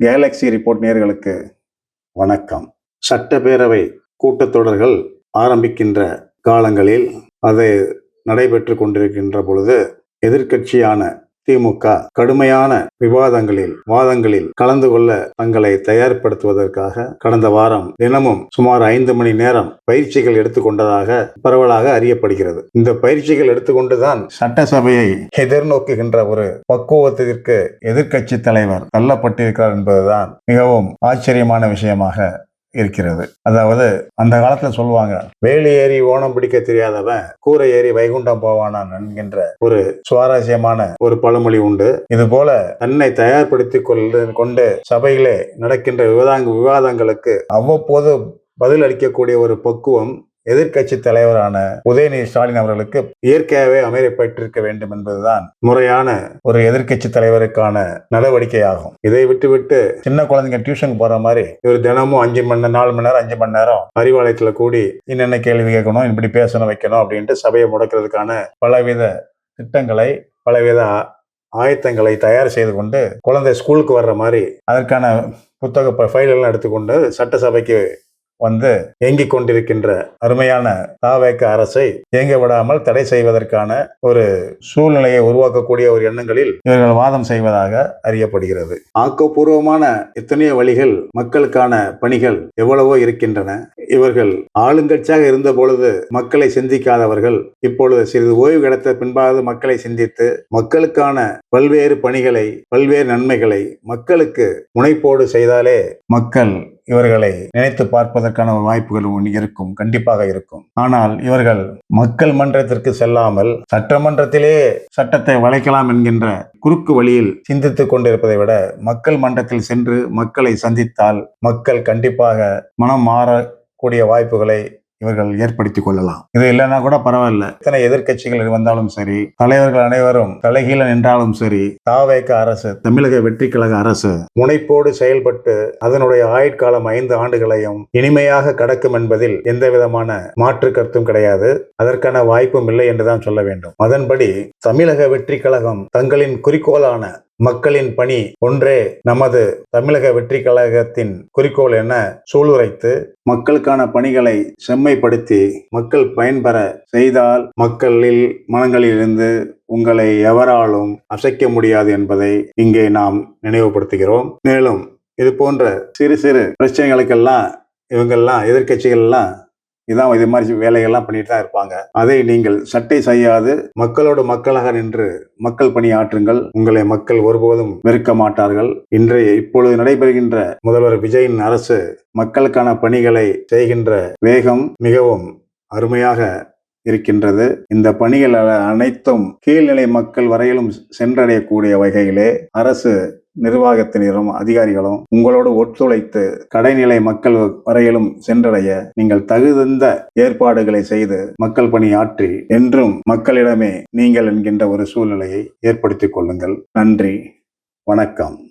Galaxy report நேயர்களுக்கு வணக்கம். சட்டப்பேரவை கூட்டத்தொடர்கள் ஆரம்பிக்கின்ற காலங்களில் அது நடைபெற்று கொண்டிருக்கின்ற பொழுது எதிர்க்கட்சியான திமுக கடுமையான வாதங்களில் கலந்து கொள்ள தங்களை தயார்படுத்துவதற்காக கடந்த வாரம் தினமும் சுமார் 5 மணி நேரம் பயிற்சிகள் எடுத்துக்கொண்டதாக பரவலாக அறியப்படுகிறது. இந்த பயிற்சிகள் எடுத்துக்கொண்டுதான் சட்டசபையை எதிர்நோக்குகின்ற ஒரு பக்குவத்திற்கு எதிர்க்கட்சி தலைவர் தள்ளப்பட்டிருக்கிறார் என்பதுதான் மிகவும் ஆச்சரியமான விஷயமாக இருக்கிறது. அதாவது அந்த காலத்துல சொல்லுவாங்க, வேலி ஏறி ஓணம் பிடிக்க தெரியாதவன் கூரை ஏறி வைகுண்டம் போவானான் என்கின்ற ஒரு சுவாரஸ்யமான ஒரு பழமொழி உண்டு. இது போல தன்னை தயார்படுத்திக் கொண்டு சபையிலே நடக்கின்ற விவாதங்களுக்கு அவ்வப்போது பதில் அளிக்கக்கூடிய ஒரு பக்குவம் எதிர்க்கட்சி தலைவரான உதயநிதி ஸ்டாலின் அவர்களுக்கு இயற்கையாகவே அமையப்பட்டிருக்க வேண்டும் என்பதுதான் முறையான ஒரு எதிர்க்கட்சி தலைவருக்கான நடவடிக்கை ஆகும். இதை விட்டு சின்ன குழந்தைங்க டியூஷனுக்கு போற மாதிரி இவர் தினமும் 4 மணி நேரம் 5 மணி நேரம் அறிவாலயத்துல கூடி என்னென்ன கேள்வி கேட்கணும், இப்படி பேசணும் வைக்கணும் அப்படின்ட்டு சபையை முடக்கிறதுக்கான பலவித திட்டங்களை பலவித ஆயத்தங்களை தயார் செய்து கொண்டு குழந்தை ஸ்கூலுக்கு வர்ற மாதிரி அதற்கான புத்தக ஃபைல் எல்லாம் எடுத்துக்கொண்டு சட்டசபைக்கு வந்து இயங்கிக் கொண்டிருக்கின்ற அருமையான தாவேக அரசை இயங்க விடாமல் தடை செய்வதற்கான ஒரு சூழ்நிலையை உருவாக்கக்கூடிய ஒரு எண்ணங்களில் இவர்கள் வாதம் செய்வதாக அறியப்படுகிறது. ஆக்கப்பூர்வமான எத்தனையோ வழிகள், மக்களுக்கான பணிகள் எவ்வளவோ இருக்கின்றன. இவர்கள் ஆளுங்கட்சியாக இருந்த பொழுது மக்களை சிந்திக்காதவர்கள் இப்பொழுது சிறிது ஓய்வு கிடைத்த பின்பாவது மக்களை சிந்தித்து மக்களுக்கான பல்வேறு பணிகளை பல்வேறு நன்மைகளை மக்களுக்கு முனைப்போடு செய்தாலே மக்கள் இவர்களை நினைத்து பார்ப்பதற்கான வாய்ப்புகள் இருக்கும், கண்டிப்பாக இருக்கும். ஆனால் இவர்கள் மக்கள் மன்றத்திற்கு செல்லாமல் சட்டமன்றத்திலே சட்டத்தை வளைக்கலாம் என்கின்ற குறுக்கு வழியில் சிந்தித்துக் கொண்டிருப்பதை விட மக்கள் மன்றத்தில் சென்று மக்களை சந்தித்தால் மக்கள் கண்டிப்பாக மனம் மாறக்கூடிய வாய்ப்புகளை இவர்கள் ஏற்படுத்திக் கொள்ளலாம். இது இல்லைன்னா கூட பரவாயில்ல. எத்தனை எதிர்க்கட்சிகள் வந்தாலும் சரி, தலைவர்கள் அனைவரும் தலைகீழ நின்றாலும் சரி, தாவேக அரசு, தமிழக வெற்றி கழக அரசு முனைப்போடு செயல்பட்டு அதனுடைய ஆயுட்காலம் 5 ஆண்டுகளையும் இனிமையாக கடக்கும் என்பதில் எந்த விதமான மாற்று கருத்தும் கிடையாது. அதற்கான வாய்ப்பும் இல்லை என்றுதான் சொல்ல வேண்டும். அதன்படி தமிழக வெற்றி கழகம் தங்களின் குறிக்கோளான மக்களின் பணி ஒன்றே நமது தமிழக வெற்றி கழகத்தின் குறிக்கோள் என சூளுரைத்து மக்களுக்கான பணிகளை செம்மைப்படுத்தி மக்கள் பயன்பெற செய்தால் மக்களில் மனங்களிலிருந்து உங்களை எவராலும் அசைக்க முடியாது என்பதை இங்கே நாம் நினைவுபடுத்துகிறோம். மேலும் இது போன்ற சிறு சிறு பிரச்சனைகளுக்கெல்லாம் இவங்கெல்லாம் எதிர்க்கட்சிகள்லாம் இதான் இது மாதிரி வேலைகள்லாம் பண்ணிட்டு தான் இருப்பாங்க. அதை நீங்கள் சட்டை செய்யாது மக்களோடு மக்களாக நின்று மக்கள் பணி ஆற்றுங்கள். உங்களை மக்கள் ஒருபோதும் வெறுக்க மாட்டார்கள். இப்பொழுது நடைபெறுகின்ற முதல்வர் விஜயின் அரசு மக்களுக்கான பணிகளை செய்கின்ற வேகம் மிகவும் அருமையாக இருக்கின்றது. இந்த பணிகள் அனைத்தும் கீழ்நிலை மக்கள் வரையிலும் சென்றடையக்கூடிய வகையிலே அரசு நிர்வாகத்தினரும் அதிகாரிகளும் உங்களோடு ஒத்துழைத்து கடைநிலை மக்கள் வரையிலும் சென்றடைய நீங்கள் தகுந்த ஏற்பாடுகளை செய்து மக்கள் பணி ஆற்றி என்றும் மக்களிடமே நீங்கள் என்கின்ற ஒரு சூழ்நிலையை ஏற்படுத்திக் கொள்ளுங்கள். நன்றி, வணக்கம்.